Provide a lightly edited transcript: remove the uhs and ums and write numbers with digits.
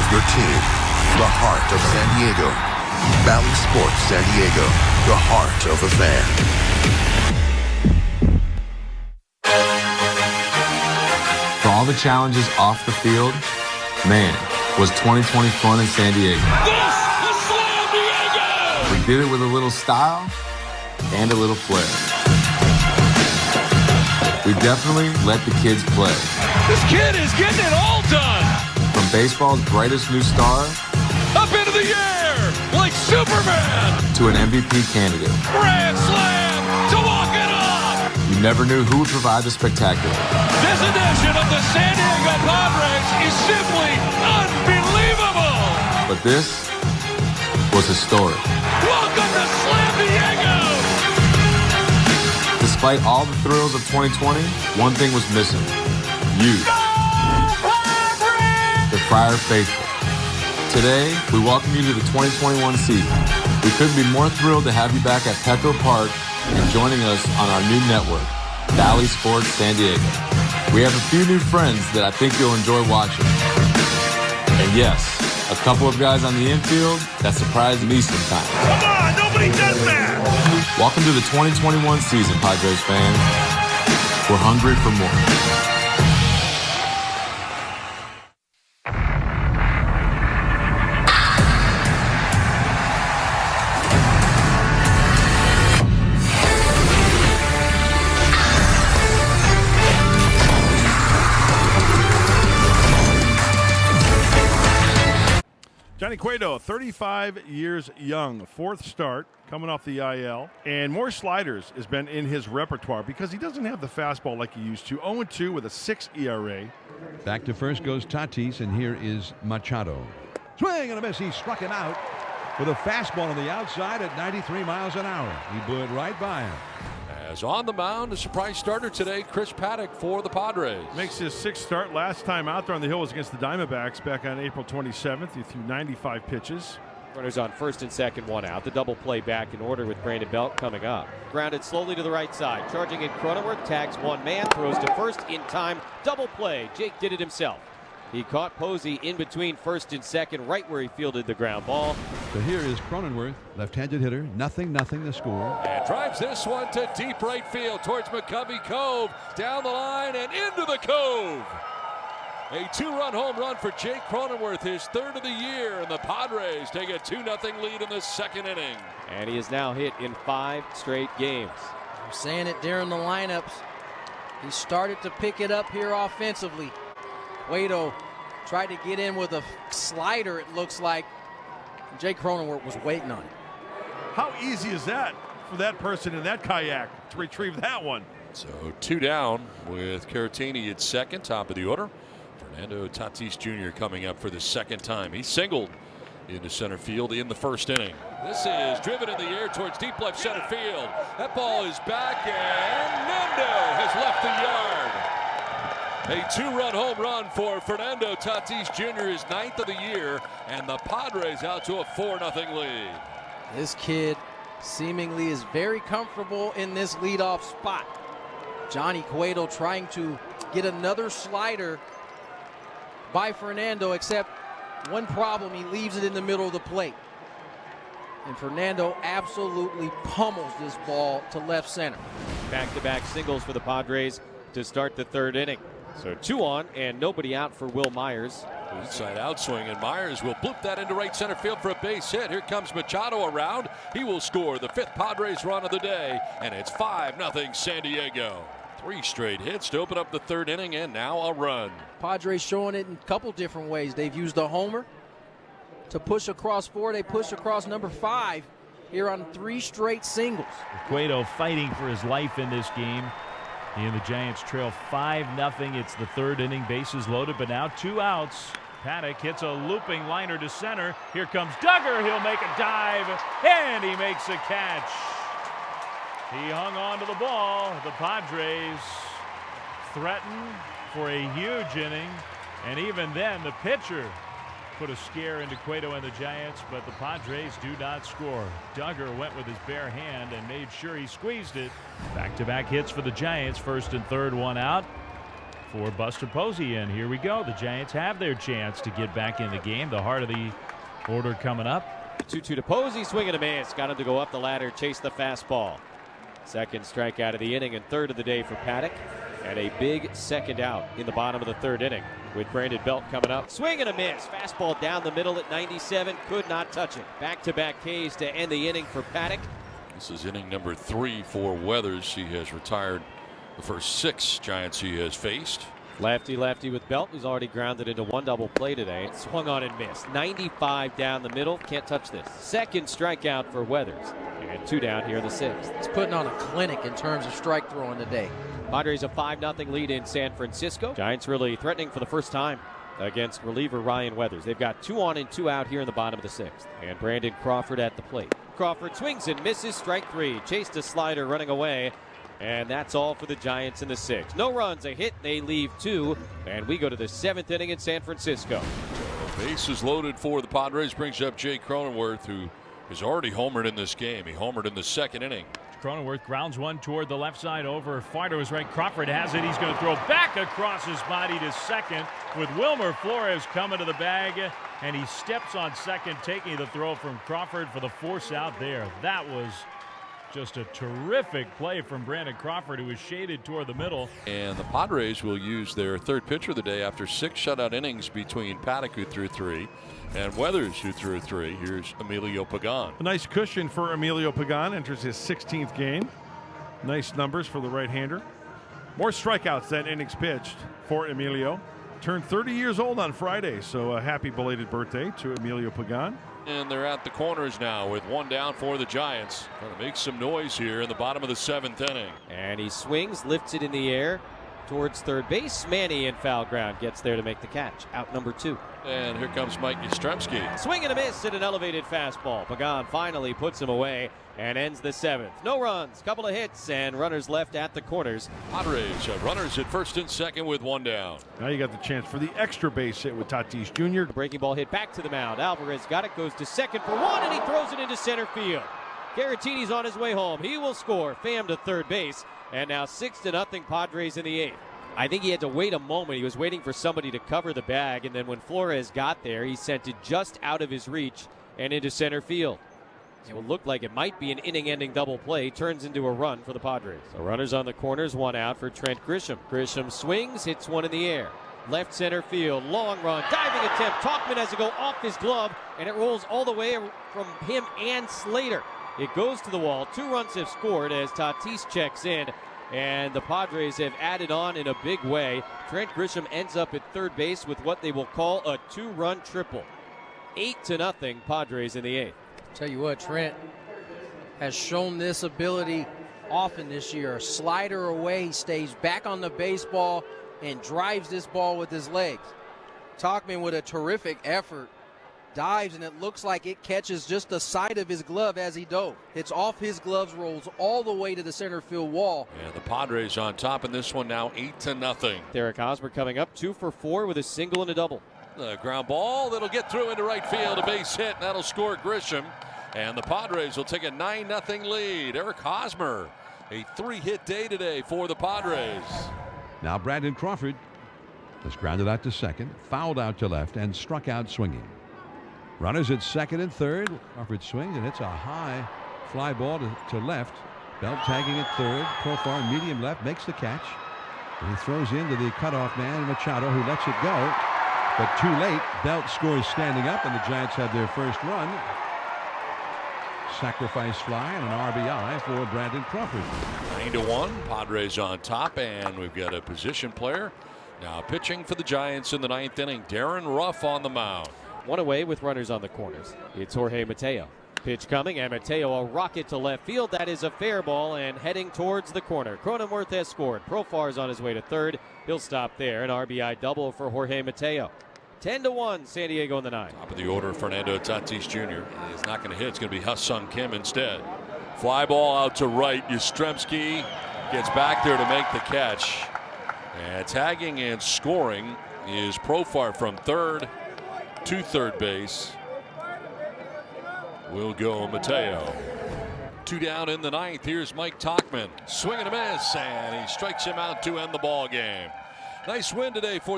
Your team, the heart of San Diego. Bally Sports San Diego, the heart of a fan. For all the challenges off the field, man, was 2020 fun in San Diego. This is San Diego! We did it with a little style and a little flair. We definitely let the kids play. This kid is getting it all done! From baseball's brightest new star Up into the air like Superman! to an MVP candidate. Grand slam to walk it off! You never knew who would provide the spectacular. This edition of the San Diego Padres is simply unbelievable! But this was historic. Welcome to Slam Diego! Despite all the thrills of 2020, one thing was missing. You. The Friar Faithful. Today, we welcome you to the 2021 season. We couldn't be more thrilled to have you back at Petco Park and joining us on our new network, Bally Sports San Diego. We have a few new friends that I think you'll enjoy watching. And yes, a couple of guys on the infield that surprised me sometimes. Come on, nobody does that! Welcome to the 2021 season, Padres fans. We're hungry for more. Johnny Cueto, 35 years young, fourth start, coming off the IL. And more sliders has been in his repertoire because he doesn't have the fastball like he used to. 0-2 with a 6 ERA. Back to first goes Tatis, and here is Machado. Swing and a miss. He struck him out with a fastball on the outside at 93 miles an hour. He blew it right by him. As on the mound, a surprise starter today, Chris Paddock for the Padres. Makes his sixth start. Last time out there on the hill was against the Diamondbacks back on April 27th. He threw 95 pitches. Runners on first and second, one out. The double play back in order with Brandon Belt coming up. Grounded slowly to the right side. Charging in Cronenworth, tags one man, throws to first in time. Double play. Jake did it himself. He caught Posey in between first and second, right where he fielded the ground ball. So here is Cronenworth, left-handed hitter. 0-0 the score. And drives this one to deep right field towards McCovey Cove. Down the line and into the Cove. A two-run home run for Jake Cronenworth, his third of the year, and the Padres take a 2-0 lead in the second inning. And he is now hit in 5 straight games. I'm saying it during the lineups. He started to pick it up here offensively. Cueto tried to get in with a slider, it looks like. Jake Cronenworth was waiting on it. How easy is that for that person in that kayak to retrieve that one? So 2 down with Caratini at second, top of the order. Fernando Tatis Jr. coming up for the second time. He singled into center field in the first inning. This is driven in the air towards deep left center field. That ball is back, and Nando has left the yard. A 2-run home run for Fernando Tatis Jr., his 9th of the year, and the Padres out to a 4-0 lead. This kid seemingly is very comfortable in this leadoff spot. Johnny Cueto trying to get another slider by Fernando, except one problem, he leaves it in the middle of the plate. And Fernando absolutely pummels this ball to left center. Back-to-back singles for the Padres to start the third inning. So 2 on and nobody out for Will Myers. Inside outswing, and Myers will bloop that into right center field for a base hit. Here comes Machado around. He will score the 5th Padres run of the day, and it's 5-0 San Diego. 3 straight hits to open up the third inning, and now a run. Padres showing it in a couple different ways. They've used a homer to push across 4. They push across number 5 here on 3 straight singles. Cueto fighting for his life in this game. He and the Giants trail 5-0. It's the third inning, bases loaded, but now 2 outs. Paddock hits a looping liner to center. Here comes Duggar. He'll make a dive, and he makes a catch. He hung on to the ball. The Padres threaten for a huge inning, and even then the pitcher put a scare into Cueto and the Giants, but the Padres do not score. Duggar went with his bare hand and made sure he squeezed it. Back-to-back hits for the Giants, first and third, 1 out. for Buster Posey. And here we go. The Giants have their chance to get back in the game. The heart of the order coming up. 2-2 to Posey, swing and a miss. Got him to go up the ladder, chase the fastball. Second strikeout of the inning and third of the day for Paddock. And a big second out in the bottom of the third inning with Brandon Belt coming up. Swing and a miss. Fastball down the middle at 97. Could not touch it. Back-to-back Ks to end the inning for Paddock. This is inning number 3 for Weathers. He has retired the first 6 Giants he has faced. Lefty with Belt, who's already grounded into one double play today. Swung on and missed. 95 down the middle. Can't touch this. Second strikeout for Weathers. And 2 down here in the 6th. He's putting on a clinic in terms of strike throwing today. Padres a 5-0 lead in San Francisco. Giants really threatening for the first time against reliever Ryan Weathers. They've got 2 on and 2 out here in the bottom of the 6th. And Brandon Crawford at the plate. Crawford swings and misses, strike 3. Chased a slider running away. And that's all for the Giants in the 6th. No runs, a hit, they leave 2. And we go to the 7th inning in San Francisco. Bases loaded for the Padres brings up Jake Cronenworth, who is already homered in this game. He homered in the 2nd inning. Cronenworth grounds one toward the left side over. Fardo is right. Crawford has it. He's going to throw back across his body to second with Wilmer Flores coming to the bag. And he steps on second, taking the throw from Crawford for the force out there. That was just a terrific play from Brandon Crawford, who was shaded toward the middle. And the Padres will use their third pitcher of the day after 6 shutout innings between Paddock, who threw 3, and Weathers, who threw 3. Here's Emilio Pagan. A nice cushion for Emilio Pagan. Enters his 16th game. Nice numbers for the right-hander. More strikeouts than innings pitched for Emilio. Turned 30 years old on Friday, so a happy belated birthday to Emilio Pagan. And they're at the corners now with 1 down for the Giants. Trying to make some noise here in the bottom of the 7th inning. And he swings, lifts it in the air towards third base. Manny in foul ground gets there to make the catch. Out number 2. And here comes Mike Yastrzemski. Swing and a miss at an elevated fastball. Pagan finally puts him away and ends the 7th. No runs, couple of hits, and runners left at the corners. Padres have runners at first and second with 1 down. Now you got the chance for the extra base hit with Tatis Jr. Breaking ball hit back to the mound. Alvarez got it, goes to second for 1, and he throws it into center field. Caratini's on his way home. He will score. Pham to third base, and now 6-0 Padres in the 8th. I think he had to wait a moment. He was waiting for somebody to cover the bag, and then when Flores got there, he sent it just out of his reach and into center field. So it looked like it might be an inning-ending double play. Turns into a run for the Padres. So runners on the corners, 1 out for Trent Grisham. Grisham swings, hits 1 in the air. Left center field, long run, diving attempt. Tauchman has to go off his glove, and it rolls all the way from him and Slater. It goes to the wall. 2 runs have scored as Tatis checks in. And the Padres have added on in a big way. Trent Grisham ends up at third base with what they will call a 2-run triple. 8-0 Padres in the 8th. Tell you what, Trent has shown this ability often this year. A slider away, he stays back on the baseball and drives this ball with his legs. Tauchman with a terrific effort. Dives, and it looks like it catches just the side of his glove as he dove. It's off his gloves, rolls all the way to the center field wall. And the Padres on top in this one now 8-0. Derek Hosmer coming up 2 for 4 with a single and a double. The ground ball that'll get through into right field, a base hit, and that'll score Grisham. And the Padres will take a 9-0 lead. Eric Hosmer, a 3-hit day today for the Padres. Now Brandon Crawford has grounded out to second, fouled out to left, and struck out swinging. Runners at second and third. Crawford swings, and it's a high fly ball to left. Belt tagging at third. Profar medium left makes the catch. And he throws into the cutoff man, Machado, who lets it go. But too late. Belt scores standing up, and the Giants have their first run. Sacrifice fly and an RBI for Brandon Crawford. 9-1. Padres on top, and we've got a position player now pitching for the Giants in the 9th inning. Darren Ruff on the mound. 1 away with runners on the corners. It's Jorge Mateo. Pitch coming, and Mateo a rocket to left field. That is a fair ball and heading towards the corner. Cronenworth has scored. Profar's on his way to third. He'll stop there. An RBI double for Jorge Mateo. 10-1 San Diego in the 9th. Top of the order, Fernando Tatis Jr. He's not going to hit. It's going to be Ha-Sung Kim instead. Fly ball out to right. Yastrzemski gets back there to make the catch. And tagging and scoring is Profar from third to third base. Will go Mateo. 2 down in the 9th. Here's Mike Tauchman. Swing and a miss, and he strikes him out to end the ball game. Nice win today for the